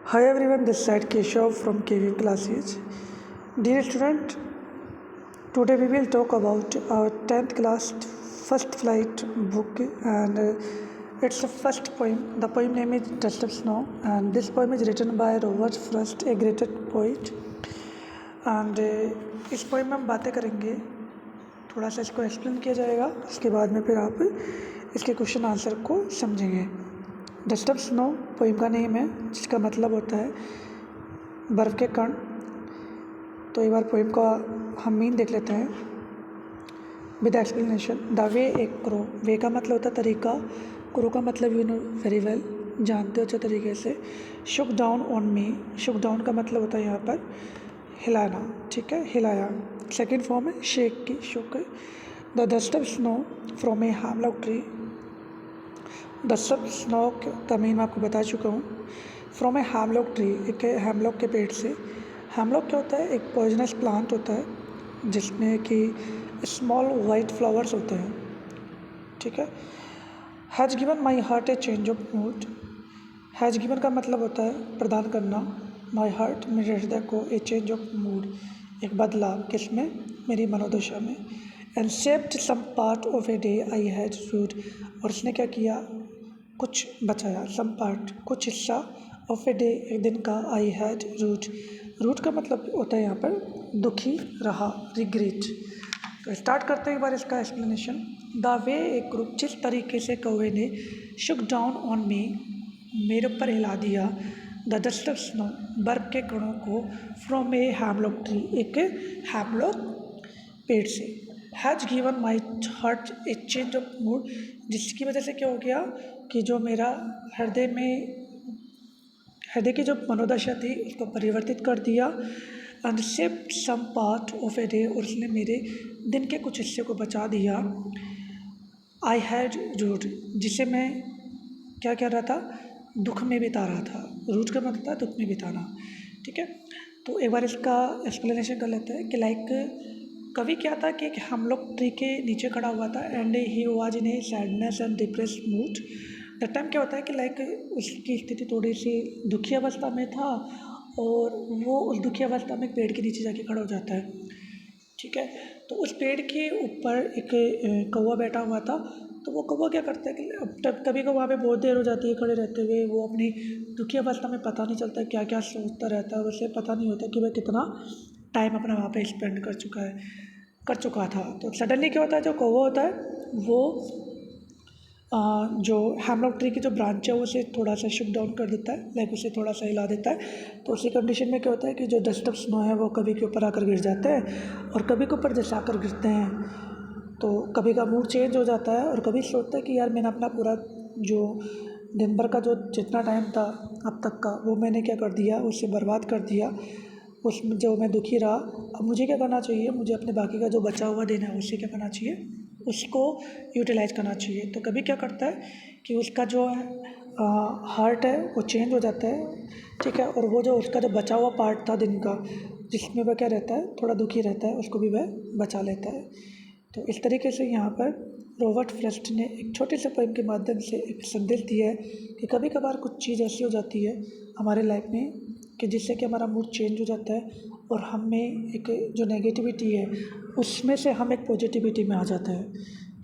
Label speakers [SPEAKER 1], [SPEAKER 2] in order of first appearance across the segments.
[SPEAKER 1] Hi everyone, this side Keshav from KV Classes. Dear student, today we will talk about our 10th class first flight book and it's the first poem. The poem name is Dust of Snow and this poem is written by Robert Frost, a great poet. And इस poem में हम बातें करेंगे, थोड़ा सा इसको explain किया जाएगा, उसके बाद में फिर आप इसके क्वेश्चन आंसर को समझेंगे। डस्ट ऑफ स्नो पोइम का नेम है जिसका मतलब होता है बर्फ़ के कण। तो एक बार पोइम का हम मीन देख लेते हैं with explanation. The way a crow, way का मतलब होता है तरीका, क्रो का मतलब यू नो वेरी वेल, जानते हो अच्छे तरीके से। शुक down on me, Shuk down का मतलब होता है यहाँ पर हिलाना, ठीक है, हिलाया। सेकेंड फॉर्म है शेक की, shook. The dust of snow from a hemlock tree, dust of snow का मीन मैं आपको बता चुका हूँ। फ्रॉम ए हैमलॉक ट्री, एक हैमलॉक के पेड़ से। हैमलॉक क्या होता है? एक पॉइजनस प्लांट होता है जिसमें कि स्मॉल वाइट फ्लावर्स होते हैं, ठीक है। Has given my heart A change of mood, has given का मतलब होता है प्रदान करना, माई हार्ट मेरे हृदय को, ए चेंज ऑफ मूड एक बदलाव, किसमें? मेरी मनोदशा में। And shaped some part of a day I had rued, और उसने क्या किया? कुछ बचाया, सम पार्ट कुछ हिस्सा, ऑफ ए डे एक दिन का, आई हैड रूड, रूड का मतलब होता है यहाँ पर दुखी रहा, रिग्रेट। तो स्टार्ट करते हैं एक बार इसका एक्सप्लेनेशन। द वे एक ग्रुप, जिस तरीके से कौवे ने शुक डाउन ऑन मी, मेरे ऊपर हिला दिया, द डस्ट ऑफ स्नो, बर्फ़ के कणों को, फ्रॉम ए हैमलॉक ट्री, एक हैमलॉक पेड़ से। Has given my heart A change of mood, जिसकी वजह से क्या हो गया कि जो मेरा हृदय की जो मनोदशा थी उसको परिवर्तित कर दिया। And shaped some part of a day, और उसने मेरे दिन के कुछ हिस्से को बचा दिया। आई हैड रूड, जिसे मैं क्या कर रहा था? दुख में बिता रहा था। रूड का मतलब था दुख में बिताना, ठीक है। तो एक बार इसका एक्सप्लेनेशन कर लेते हैं कि लाइक कवि क्या था कि हम लोग ट्री के नीचे खड़ा हुआ था and he was in A sadness and depressed mood. That time क्या होता है कि लाइक उसकी स्थिति थोड़ी सी दुखी अवस्था में था और वो उस दुखी अवस्था में पेड़ के नीचे जाके खड़ा हो जाता है, ठीक है। तो उस पेड़ के ऊपर एक कौवा बैठा हुआ था। तो वो कौवा क्या करता है कि अब कभी को वहाँ पे बहुत देर हो जाती है खड़े रहते हुए, वो अपनी दुखी अवस्था में पता नहीं चलता क्या क्या सोचता रहता है, उसे पता नहीं होता कि वह कितना टाइम अपना वहाँ पे स्पेंड कर चुका था। तो सडनली क्या होता है, जो कौवा होता है वो जो हैमलॉक ट्री की जो ब्रांच है उसे थोड़ा सा शिफ्ट डाउन कर देता है, लाइक उसे थोड़ा सा हिला देता है। तो उसी कंडीशन में क्या होता है कि जो डस्ट ऑफ स्नो है वो कभी के ऊपर आकर गिर जाते हैं, और कभी के ऊपर जैसे आकर गिरते हैं तो कभी का मूड चेंज हो जाता है और कभी सोचता है कि यार मैंने अपना पूरा जो दिन भर का जो जितना टाइम था अब तक का वो मैंने क्या कर दिया, उसे बर्बाद कर दिया, उसमें जो मैं दुखी रहा। अब मुझे क्या करना चाहिए? मुझे अपने बाकी का जो बचा हुआ दिन है उससे क्या करना चाहिए? उसको यूटिलाइज करना चाहिए। तो कभी क्या करता है कि उसका जो है हार्ट है वो चेंज हो जाता है, ठीक है, और वो जो उसका जो बचा हुआ पार्ट था दिन का जिसमें वह क्या रहता है, थोड़ा दुखी रहता है, उसको भी वह बचा लेता है। तो इस तरीके से यहाँ पर रॉबर्ट फ्रॉस्ट ने एक छोटे से पोएम के माध्यम से एक संदेश दिया है कि कभी कभार कुछ चीज़ ऐसी हो जाती है हमारे लाइफ में कि जिससे कि हमारा मूड चेंज हो जाता है और हमें एक जो नेगेटिविटी है उसमें से हम एक पॉजिटिविटी में आ जाते हैं,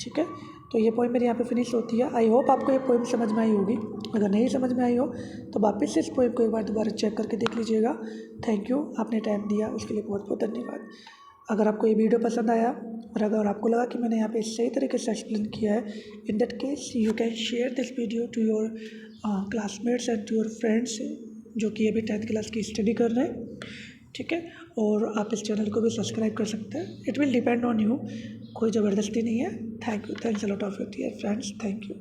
[SPEAKER 1] ठीक है। तो ये पोएम मेरी यहाँ पे फिनिश होती है। आई होप आपको ये पोएम समझ में आई होगी। अगर नहीं समझ में आई हो तो वापस से इस पोएम को एक बार दोबारा चेक करके देख लीजिएगा। थैंक यू, आपने टाइम दिया उसके लिए बहुत बहुत धन्यवाद। अगर आपको ये वीडियो पसंद आया और अगर आपको लगा कि मैंने यहाँ पे सही तरीके से एक्सप्लेन किया है, in that case you can share this video to your classmates and to your friends जो कि अभी 10th क्लास की स्टडी कर रहे हैं, ठीक है। और आप इस चैनल को भी सब्सक्राइब कर सकते हैं। It will depend on you, कोई ज़बरदस्ती नहीं है। Thank you, thanks a lot of your dear friends, thank you.